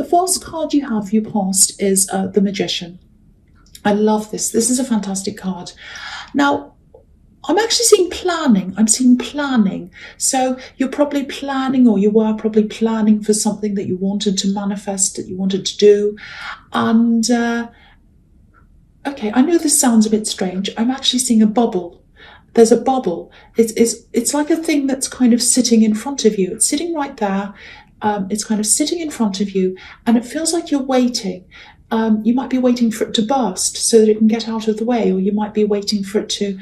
first card you have for your past is the Magician. I love this. This is a fantastic card. Now, I'm actually seeing planning. I'm seeing planning. So you're probably planning, or you were probably planning for something that you wanted to manifest, that you wanted to do. And, okay, I know this sounds a bit strange. I'm actually seeing a bubble. There's a bubble. It's like a thing that's kind of sitting in front of you. It's sitting right there. It's kind of sitting in front of you, and it feels like you're waiting. You might be waiting for it to burst so that it can get out of the way, or you might be waiting for it to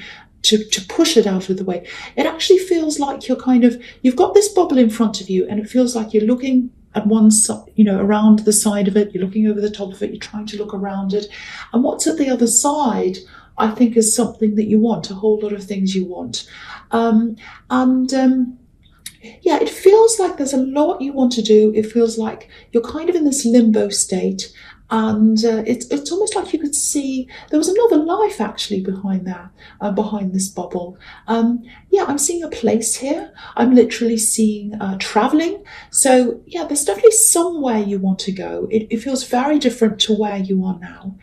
push it out of the way. It actually feels like you've got this bubble in front of you, and it feels like you're looking at one side, around the side of it, you're looking over the top of it, you're trying to look around it. And what's at the other side, I think, is something that you want, a whole lot of things you want. Yeah, it feels like there's a lot you want to do. It feels like you're kind of in this limbo state. And it's almost like you could see there was another life actually behind that, behind this bubble. Yeah, I'm seeing a place here. I'm literally seeing traveling. So yeah, there's definitely somewhere you want to go. It feels very different to where you are now.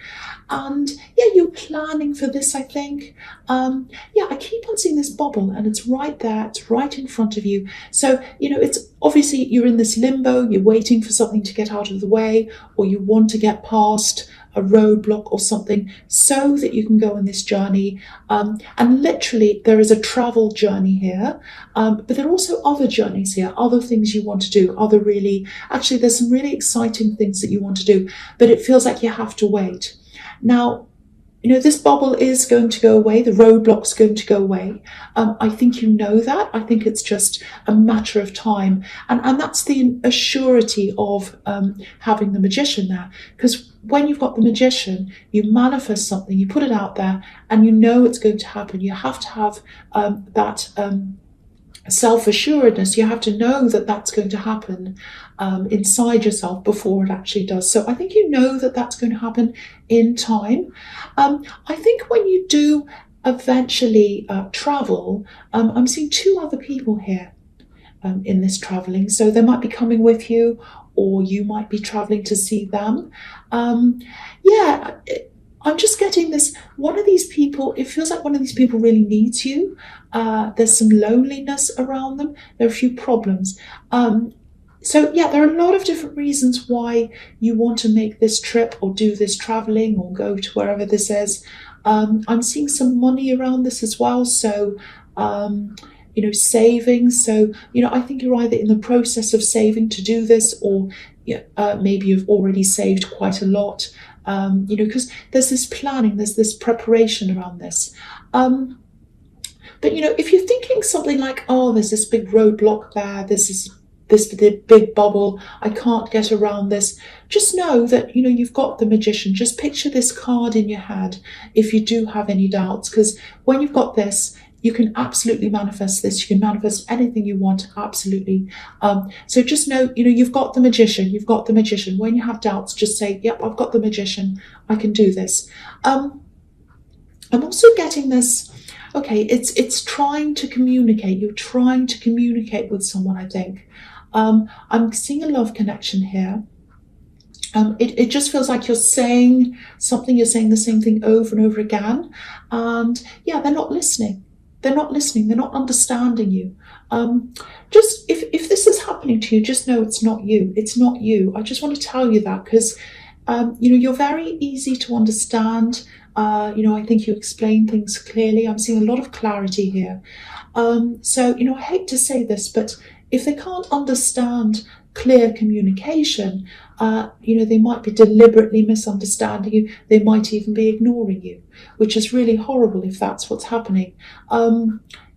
And yeah, you're planning for this, I think. Yeah, I keep on seeing this bubble, and it's right there. It's right in front of you. So, it's obviously you're in this limbo. You're waiting for something to get out of the way, or you want to get past a roadblock or something so that you can go on this journey. And literally there is a travel journey here, but there are also other journeys here, other things you want to do, actually there's some really exciting things that you want to do, but it feels like you have to wait. Now, this bubble is going to go away. The roadblock's going to go away. I think you know that. I think it's just a matter of time. And that's the assurity of having the Magician there. Because when you've got the Magician, you manifest something, you put it out there, and you know it's going to happen. You have to have that self-assuredness. You have to know that that's going to happen inside yourself before it actually does. So I think you know that that's going to happen in time. I think when you do eventually travel, I'm seeing two other people here in this traveling. So they might be coming with you, or you might be traveling to see them. Yeah, I'm just getting this, one of these people, it feels like one of these people really needs you. There's some loneliness around them. There are a few problems. So yeah, there are a lot of different reasons why you want to make this trip or do this traveling or go to wherever this is. I'm seeing some money around this as well. So, savings. So, I think you're either in the process of saving to do this, or maybe you've already saved quite a lot. Because there's this planning, there's this preparation around this. But, if you're thinking something like, oh, there's this big roadblock there, this big bubble, I can't get around this, just know that, you've got the Magician. Just picture this card in your head if you do have any doubts, because when you've got this, you can absolutely manifest this. You can manifest anything you want, absolutely. So just know, you've got the Magician. You've got the Magician. When you have doubts, just say, yep, I've got the Magician. I can do this. I'm also getting this, okay, it's trying to communicate. You're trying to communicate with someone, I think. I'm seeing a love connection here. It just feels like you're saying something, you're saying the same thing over and over again. And yeah, they're not listening. They're not listening. They're not understanding you. Just if this is happening to you, just know it's not you. It's not you. I just want to tell you that because, you're very easy to understand. I think you explain things clearly. I'm seeing a lot of clarity here. So, I hate to say this, but if they can't understand clear communication, they might be deliberately misunderstanding you. They might even be ignoring you, which is really horrible if that's what's happening.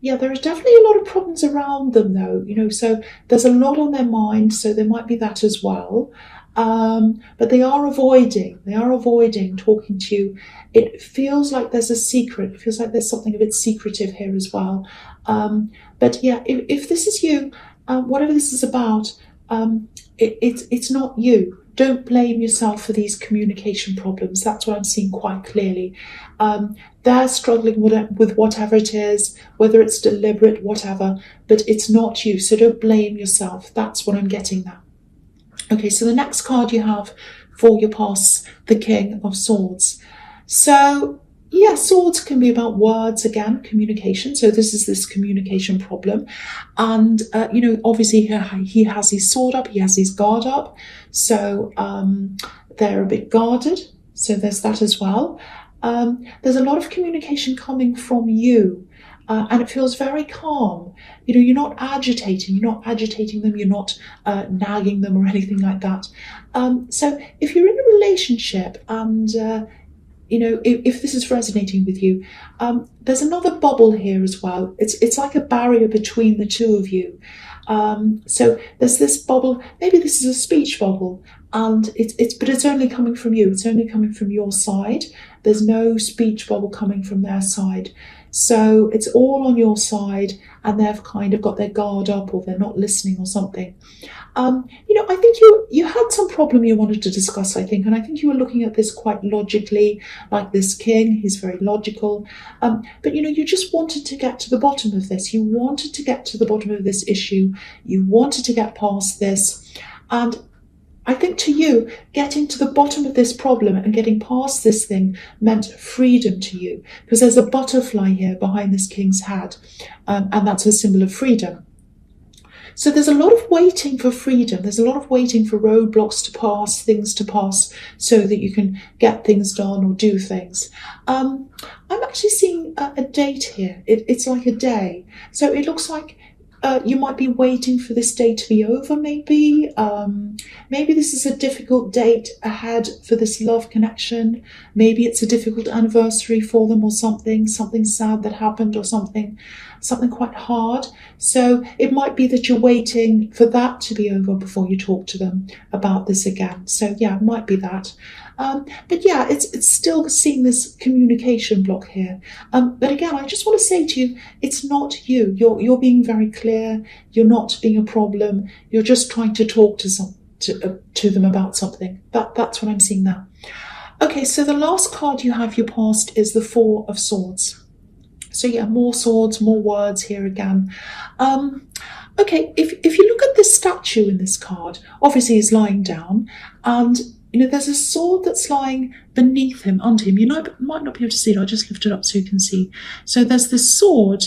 Yeah, there are definitely a lot of problems around them though, so there's a lot on their mind, so there might be that as well. But they are avoiding talking to you. It feels like there's a secret. It feels like there's something a bit secretive here as well. But yeah, if this is you, whatever this is about, it's not you. Don't blame yourself for these communication problems. That's what I'm seeing quite clearly. They're struggling with whatever it is, whether it's deliberate, whatever, but it's not you. So don't blame yourself. That's what I'm getting now. Okay, so the next card you have for your past, the King of Swords. So yeah, swords can be about words again, communication. So this communication problem, and obviously he has his sword up, he has his guard up, so they're a bit guarded. So there's that as well. There's a lot of communication coming from you. And it feels very calm. You're not agitating. You're not agitating them. You're not nagging them or anything like that. So if you're in a relationship and if this is resonating with you, there's another bubble here as well. It's like a barrier between the two of you. So there's this bubble. Maybe this is a speech bubble, and it's only coming from you. It's only coming from your side. There's no speech bubble coming from their side. So it's all on your side, and they've kind of got their guard up, or they're not listening or something. I think you had some problem you wanted to discuss, I think, and I think you were looking at this quite logically, like this king, he's very logical. But you just wanted to get to the bottom of this. You wanted to get to the bottom of this issue. You wanted to get past this. And I think to you, getting to the bottom of this problem and getting past this thing meant freedom to you, because there's a butterfly here behind this king's head, and that's a symbol of freedom. So there's a lot of waiting for freedom. There's a lot of waiting for roadblocks to pass, things to pass, so that you can get things done or do things. I'm actually seeing a date here. It's like a day. So it looks like you might be waiting for this day to be over, maybe. Maybe this is a difficult date ahead for this love connection. Maybe it's a difficult anniversary for them, or something sad that happened, or something quite hard. So it might be that you're waiting for that to be over before you talk to them about this again. So yeah, it might be that. But yeah, it's still seeing this communication block here. But again, I just want to say to you, it's not you. You're being very clear. You're not being a problem. You're just trying to talk to them about something. That's what I'm seeing now. Okay, so the last card you have your past is the Four of Swords. So yeah, more swords, more words here again. Okay, if you look at this statue in this card, obviously he's lying down, and there's a sword that's lying beneath him, under him. You might not be able to see it. I'll just lift it up so you can see. So there's this sword,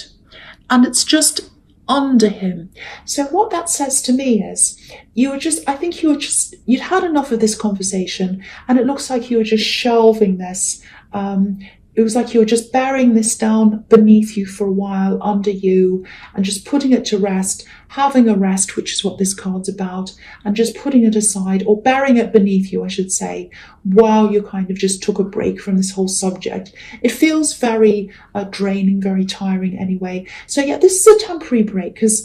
and it's just under him. So what that says to me is you'd had enough of this conversation, and it looks like you were just shelving this. It was like you were just burying this down beneath you for a while, under you, and just putting it to rest, having a rest, which is what this card's about, and just putting it aside, or burying it beneath you, I should say, while you kind of just took a break from this whole subject. It feels very draining, very tiring anyway. So yeah, this is a temporary break, because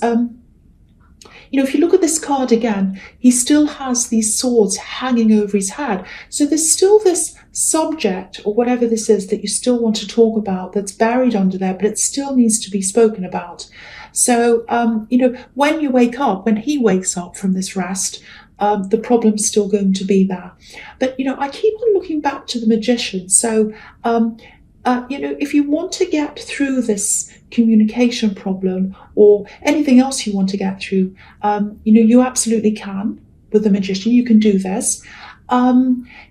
if you look at this card again, he still has these swords hanging over his head. So there's still this subject, or whatever this is, that you still want to talk about, that's buried under there, but it still needs to be spoken about. So, when you wake up, when he wakes up from this rest, the problem's still going to be there. But, I keep on looking back to the Magician. So, if you want to get through this communication problem, or anything else you want to get through, you absolutely can with the Magician. You can do this.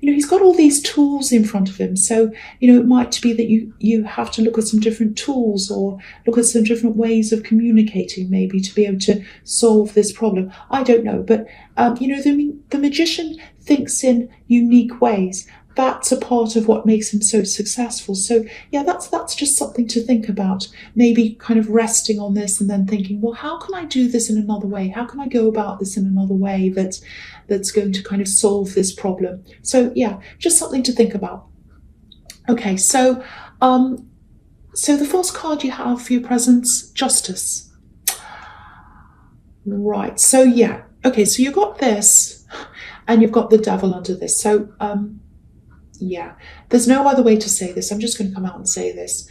He's got all these tools in front of him. So, it might be that you have to look at some different tools, or look at some different ways of communicating, maybe, to be able to solve this problem. I don't know. But, the Magician thinks in unique ways. That's a part of what makes him so successful. So yeah, that's just something to think about. Maybe kind of resting on this and then thinking, well, how can I do this in another way? How can I go about this in another way that's going to kind of solve this problem? So yeah, just something to think about. Okay, so the first card you have for your presents, Justice. Right, so yeah. Okay, so you've got this, and you've got the Devil under this. So yeah, there's no other way to say this. I'm just going to come out and say this.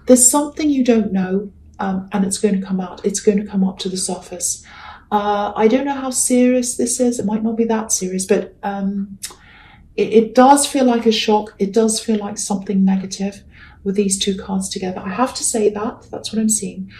There's something you don't know, and it's going to come out. It's going to come up to the surface. I don't know how serious this is. It might not be that serious, but it does feel like a shock. It does feel like something negative with these two cards together. I have to say that. That's what I'm seeing.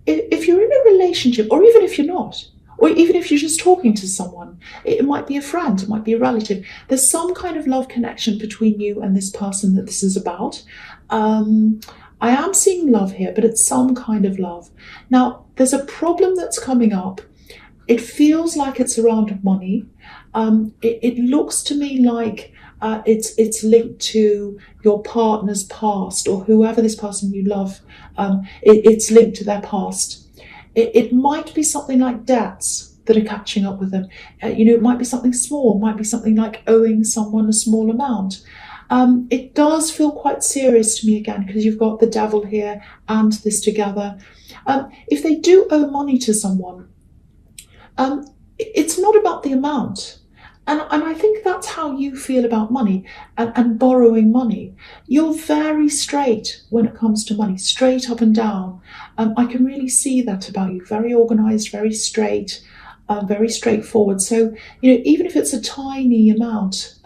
If you're in a relationship, or even if you're not, or even if you're just talking to someone, it might be a friend, it might be a relative. There's some kind of love connection between you and this person that this is about. I am seeing love here, but it's some kind of love. Now, there's a problem that's coming up. It feels like it's around money. It looks to me like it's linked to your partner's past, or whoever this person you love. It's linked to their past. It might be something like debts that are catching up with them. It might be something small. It might be something like owing someone a small amount. It does feel quite serious to me again, because you've got the devil here and this together. If they do owe money to someone, it's not about the amount. And I think that's how you feel about money and borrowing money. You're very straight when it comes to money, straight up and down. I can really see that about you. Very organised, very straight, very straightforward. So, even if it's a tiny amount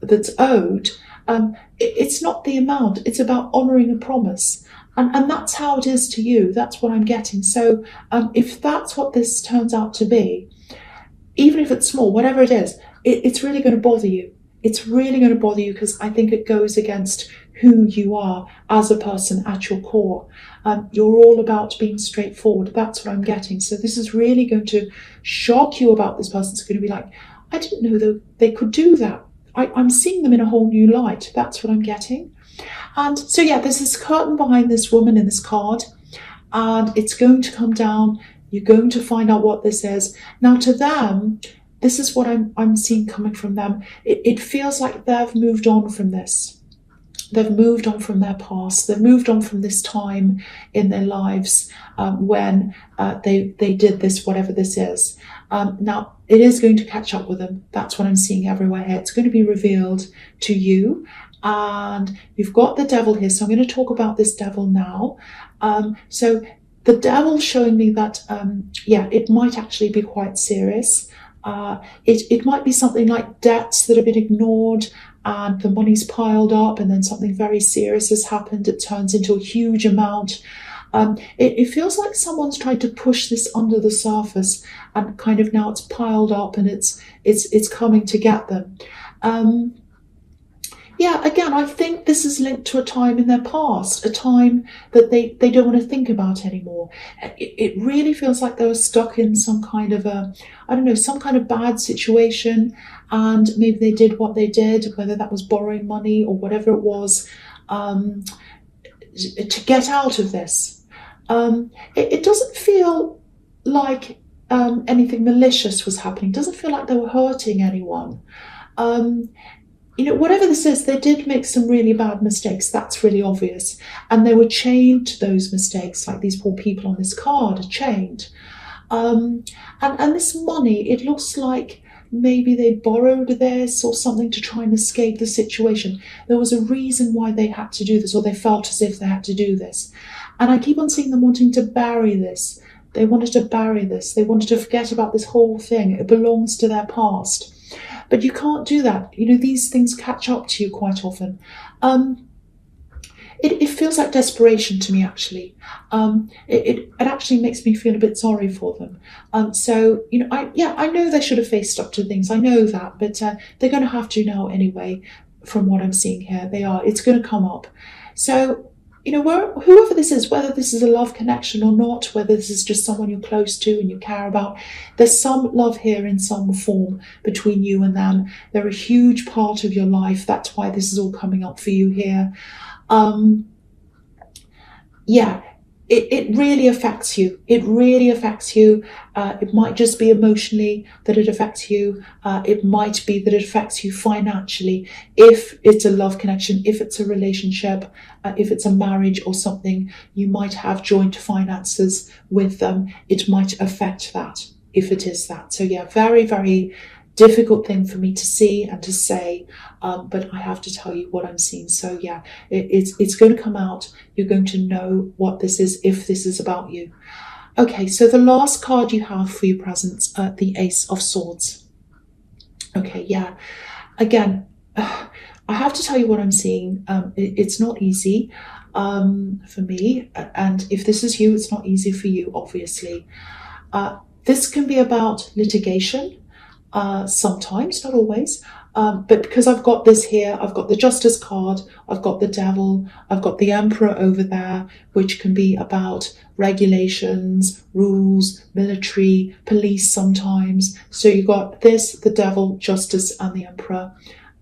that's owed, it's not the amount. It's about honouring a promise. And that's how it is to you. That's what I'm getting. So if that's what this turns out to be, even if it's small, whatever it is, it's really going to bother you. It's really going to bother you, because I think it goes against who you are as a person at your core. You're all about being straightforward. That's what I'm getting. So this is really going to shock you about this person. It's going to be like, I didn't know that they could do that. I'm seeing them in a whole new light. That's what I'm getting. And so, yeah, there's this curtain behind this woman in this card, and it's going to come down. You're going to find out what this is. Now, to them, this is what I'm seeing coming from them. It feels like they've moved on from this. They've moved on from their past. They've moved on from this time in their lives when they did this, whatever this is. Now, it is going to catch up with them. That's what I'm seeing everywhere here. It's going to be revealed to you. And you've got the devil here. So I'm going to talk about this devil now. So the devil's showing me that, it might actually be quite serious. It might be something like debts that have been ignored, and the money's piled up, and then something very serious has happened. It turns into a huge amount. It feels like someone's tried to push this under the surface, and kind of now it's piled up, and it's coming to get them. Again, I think this is linked to a time in their past, a time that they don't want to think about anymore. It really feels like they were stuck in some kind of some kind of bad situation, and maybe they did what they did, whether that was borrowing money or whatever it was, to get out of this. It doesn't feel like anything malicious was happening. It doesn't feel like they were hurting anyone. Whatever this is, they did make some really bad mistakes. That's really obvious. And they were chained to those mistakes, like these poor people on this card are chained. And this money, it looks like maybe they borrowed this or something to try and escape the situation. There was a reason why they had to do this, or they felt as if they had to do this. And I keep on seeing them wanting to bury this. They wanted to bury this. They wanted to forget about this whole thing. It belongs to their past. But you can't do that. These things catch up to you quite often. It feels like desperation to me, actually. It actually makes me feel a bit sorry for them. I know they should have faced up to things. I know that, but they're going to have to now anyway, from what I'm seeing here. They are. It's going to come up. So, whoever this is, whether this is a love connection or not, whether this is just someone you're close to and you care about, there's some love here in some form between you and them. They're a huge part of your life. That's why this is all coming up for you here. It really affects you. It really affects you. It might just be emotionally that it affects you. It might be that it affects you financially. If it's a love connection, if it's a relationship, if it's a marriage or something, you might have joint finances with them. It might affect that, if it is that. So very, very difficult thing for me to see and to say, but I have to tell you what I'm seeing. So it's going to come out. You're going to know what this is, if this is about you. Okay, so the last card you have for your presents, the Ace of Swords. Okay, again, I have to tell you what I'm seeing. It's not easy for me, and if this is you, it's not easy for you, obviously. This can be about litigation, sometimes, not always. But because I've got this here, I've got the Justice card, I've got the Devil, I've got the Emperor over there, which can be about regulations, rules, military, police sometimes. So you've got this, the Devil, Justice, and the Emperor.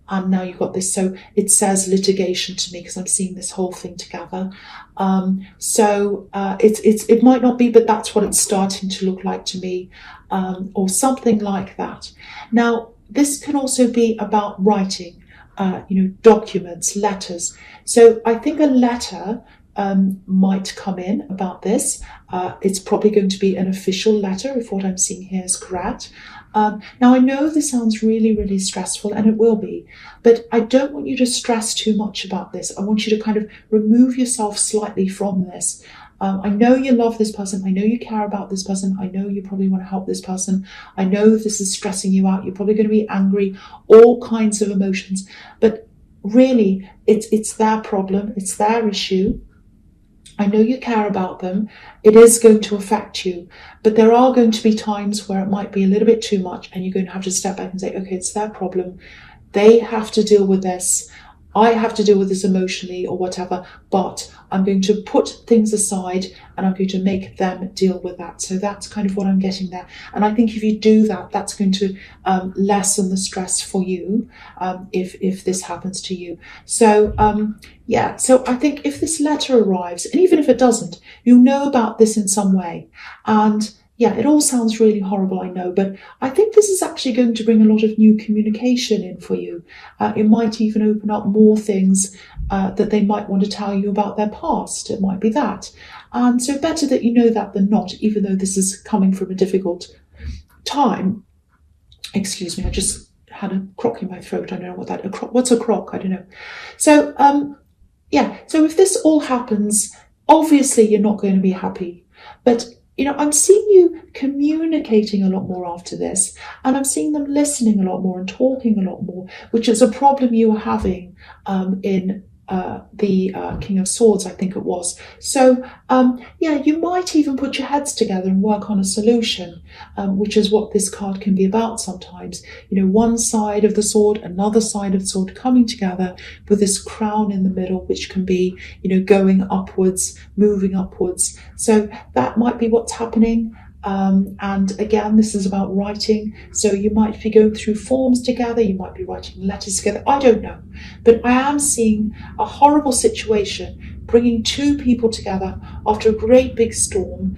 And now you've got this, so it says litigation to me because I'm seeing this whole thing together. It might not be, but that's what it's starting to look like to me, or something like that. Now, this can also be about writing, documents, letters. So I think a letter might come in about this. It's probably going to be an official letter if what I'm seeing here is correct. Now, I know this sounds really, really stressful, and it will be, but I don't want you to stress too much about this. I want you to kind of remove yourself slightly from this. I know you love this person. I know you care about this person. I know you probably want to help this person. I know this is stressing you out. You're probably going to be angry, all kinds of emotions, but really it's their problem. It's their issue. I know you care about them. It is going to affect you, but there are going to be times where it might be a little bit too much, and you're going to have to step back and say, okay, it's their problem. They have to deal with this. I have to deal with this emotionally or whatever, but I'm going to put things aside and I'm going to make them deal with that. So that's kind of what I'm getting there. And I think if you do that, that's going to lessen the stress for you if this happens to you. So so I think if this letter arrives, and even if it doesn't, you'll know about this in some way. And yeah, it all sounds really horrible, I know, but I think this is actually going to bring a lot of new communication in for you. It might even open up more things that they might want to tell you about their past. It might be that. And so better that you know that than not, even though this is coming from a difficult time. Excuse me, I just had a crock in my throat. I don't know what that, what's a crock? I don't know. So, so if this all happens, obviously you're not going to be happy, but I'm seeing you communicating a lot more after this, and I'm seeing them listening a lot more and talking a lot more, which is a problem you were having in the King of Swords, I think it was. So, you might even put your heads together and work on a solution, which is what this card can be about sometimes. One side of the sword, another side of the sword coming together with this crown in the middle, which can be, going upwards, moving upwards. So that might be what's happening. And again, this is about writing. So you might be going through forms together. You might be writing letters together. I don't know. But I am seeing a horrible situation bringing two people together after a great big storm.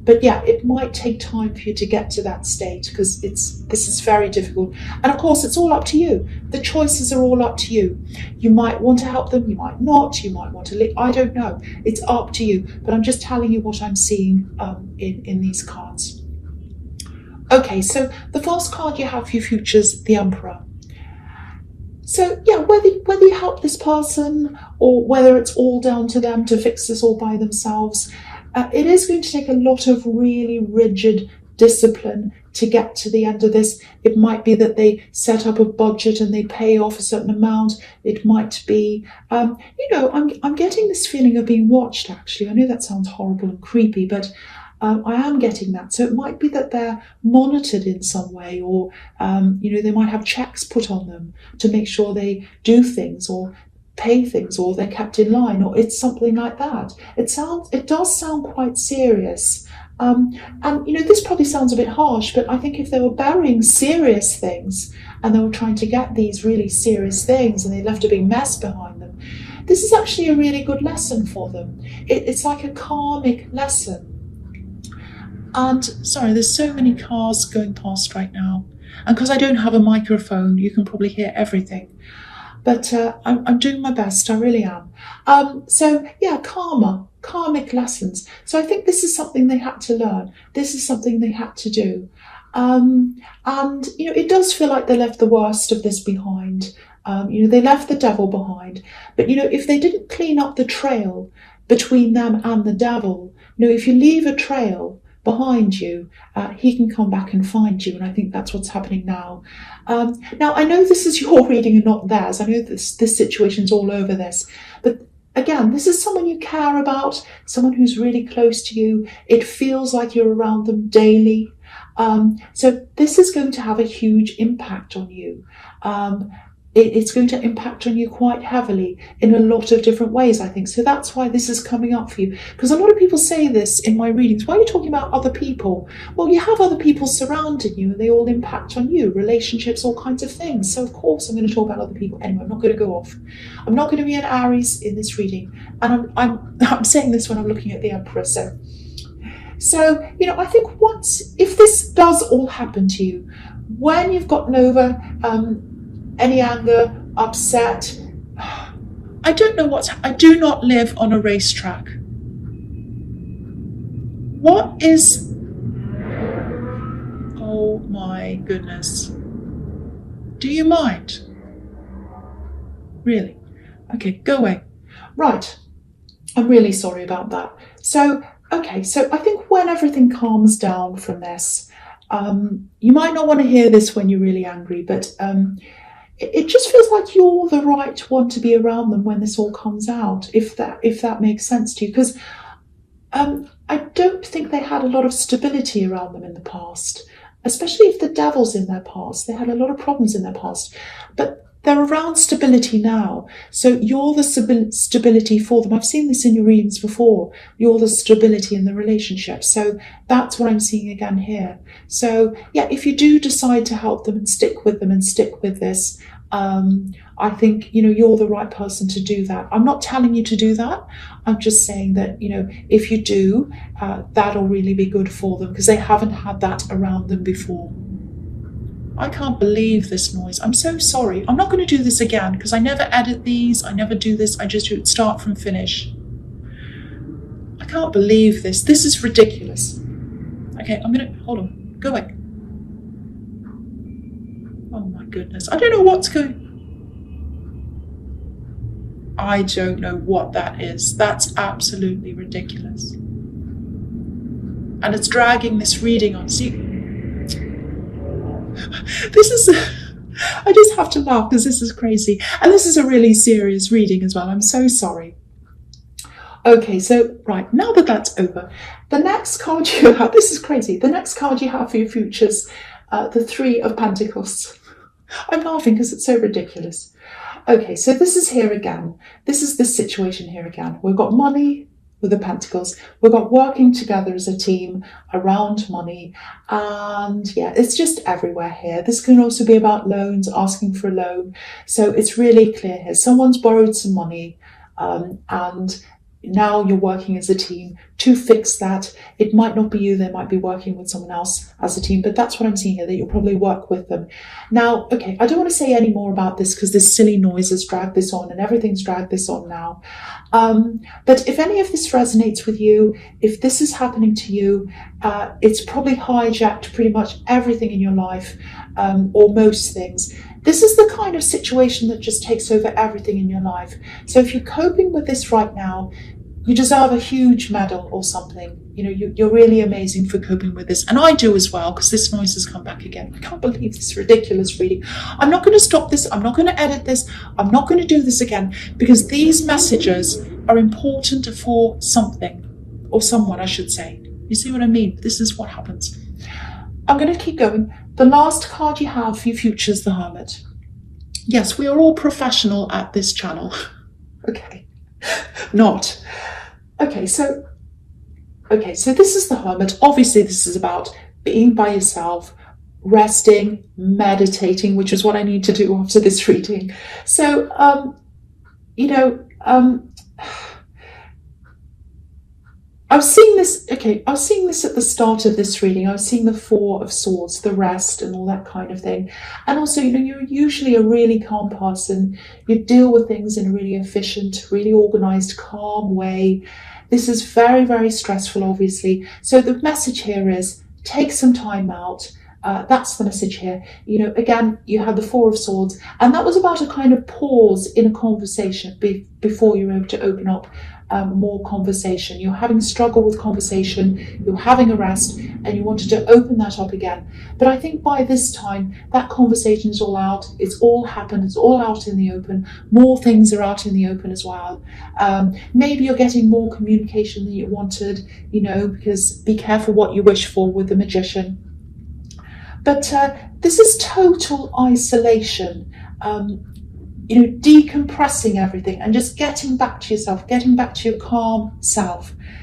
But yeah, it might take time for you to get to that state because this is very difficult. And of course, it's all up to you. The choices are all up to you. You might want to help them. You might not. You might want to leave. I don't know. It's up to you. But I'm just telling you what I'm seeing in these cards. Okay, so the first card you have for your futures, the Emperor. So yeah, whether you help this person or whether it's all down to them to fix this all by themselves, it is going to take a lot of really rigid discipline to get to the end of this. It might be that they set up a budget and they pay off a certain amount. It might be, I'm getting this feeling of being watched, actually. I know that sounds horrible and creepy, but I am getting that. So it might be that they're monitored in some way, or, they might have checks put on them to make sure they do things or pay things, or they're kept in line, or it's something like that. It does sound quite serious. This probably sounds a bit harsh, but I think if they were burying serious things and they were trying to get these really serious things and they left a big mess behind them, this is actually a really good lesson for them. It's like a karmic lesson. And sorry, there's so many cars going past right now. And because I don't have a microphone, you can probably hear everything. But I'm doing my best, I really am. Karmic lessons. So I think this is something they had to learn. This is something they had to do. It does feel like they left the worst of this behind. They left the devil behind. But, if they didn't clean up the trail between them and the devil, if you leave a trail behind you, he can come back and find you, and I think that's what's happening now. Now, I know this is your reading and not theirs. I know this situation's all over this, but again, this is someone you care about, someone who's really close to you. It feels like you're around them daily. So this is going to have a huge impact on you. It's going to impact on you quite heavily in a lot of different ways, I think. So that's why this is coming up for you. Because a lot of people say this in my readings. Why are you talking about other people? Well, you have other people surrounding you and they all impact on you, relationships, all kinds of things. So of course I'm going to talk about other people. Anyway, I'm not going to go off. I'm not going to be an Aries in this reading. And I'm saying this when I'm looking at the Emperor. So, I think if this does all happen to you, when you've gotten over any anger, upset, I don't know I do not live on a racetrack. What is, oh my goodness. Do you mind? Really? Okay, go away. Right. I'm really sorry about that. So I think when everything calms down from this, you might not want to hear this when you're really angry, but it just feels like you're the right one to be around them when this all comes out, if that makes sense to you. Because I don't think they had a lot of stability around them in the past, especially if the devil's in their past. They had a lot of problems in their past, but they're around stability now. So you're the stability for them. I've seen this in your readings before. You're the stability in the relationship. So that's what I'm seeing again here. So yeah, if you do decide to help them and stick with them and stick with this, I think, you're the right person to do that. I'm not telling you to do that. I'm just saying that, if you do, that'll really be good for them because they haven't had that around them before. I can't believe this noise. I'm so sorry. I'm not going to do this again because I never edit these. I never do this. I just do it start from finish. I can't believe this. This is ridiculous. Okay, hold on. Go away. Oh my goodness. I don't know what's going. I don't know what that is. That's absolutely ridiculous. And it's dragging this reading on. See, I just have to laugh because this is crazy. And this is a really serious reading as well. I'm so sorry. Okay, so right, now that that's over, the next card you have, this is crazy. The next card you have for your futures, the Three of Pentacles. I'm laughing because it's so ridiculous. Okay, so this is here again. This is the situation here again. We've got money with the Pentacles. We've got working together as a team around money. And yeah, it's just everywhere here. This can also be about loans, asking for a loan. So it's really clear here. Someone's borrowed some money and now you're working as a team to fix that. It might not be you. They might be working with someone else as a team, but that's what I'm seeing here, that you'll probably work with them. Now, okay, I don't want to say any more about this because this silly noise has dragged this on and everything's dragged this on now. But if any of this resonates with you, if this is happening to you, it's probably hijacked pretty much everything in your life, or most things. This is the kind of situation that just takes over everything in your life. So if you're coping with this right now, you deserve a huge medal or something. You're really amazing for coping with this. And I do as well, because this noise has come back again. I can't believe this ridiculous reading. I'm not going to stop this. I'm not going to edit this. I'm not going to do this again, because these messages are important for something, or someone, I should say. You see what I mean? This is what happens. I'm going to keep going. The last card you have for your future is the Hermit. Yes, we are all professional at this channel. Okay. Not. Okay, so this is the Hermit. Obviously, this is about being by yourself, resting, meditating, which is what I need to do after this reading. So, I was seeing this at the start of this reading. I was seeing the Four of Swords, the rest and all that kind of thing. And also, you're usually a really calm person. You deal with things in a really efficient, really organized, calm way. This is very, very stressful, obviously. So the message here is take some time out. That's the message here. Again, you had the Four of Swords, and that was about a kind of pause in a conversation before you're able to open up more conversation. You're having a struggle with conversation, you're having a rest, and you wanted to open that up again. But I think by this time, that conversation is all out, it's all happened, it's all out in the open. More things are out in the open as well. Maybe you're getting more communication than you wanted, because be careful what you wish for with the Magician. But this is total isolation. You know, decompressing everything and just getting back to yourself, getting back to your calm self.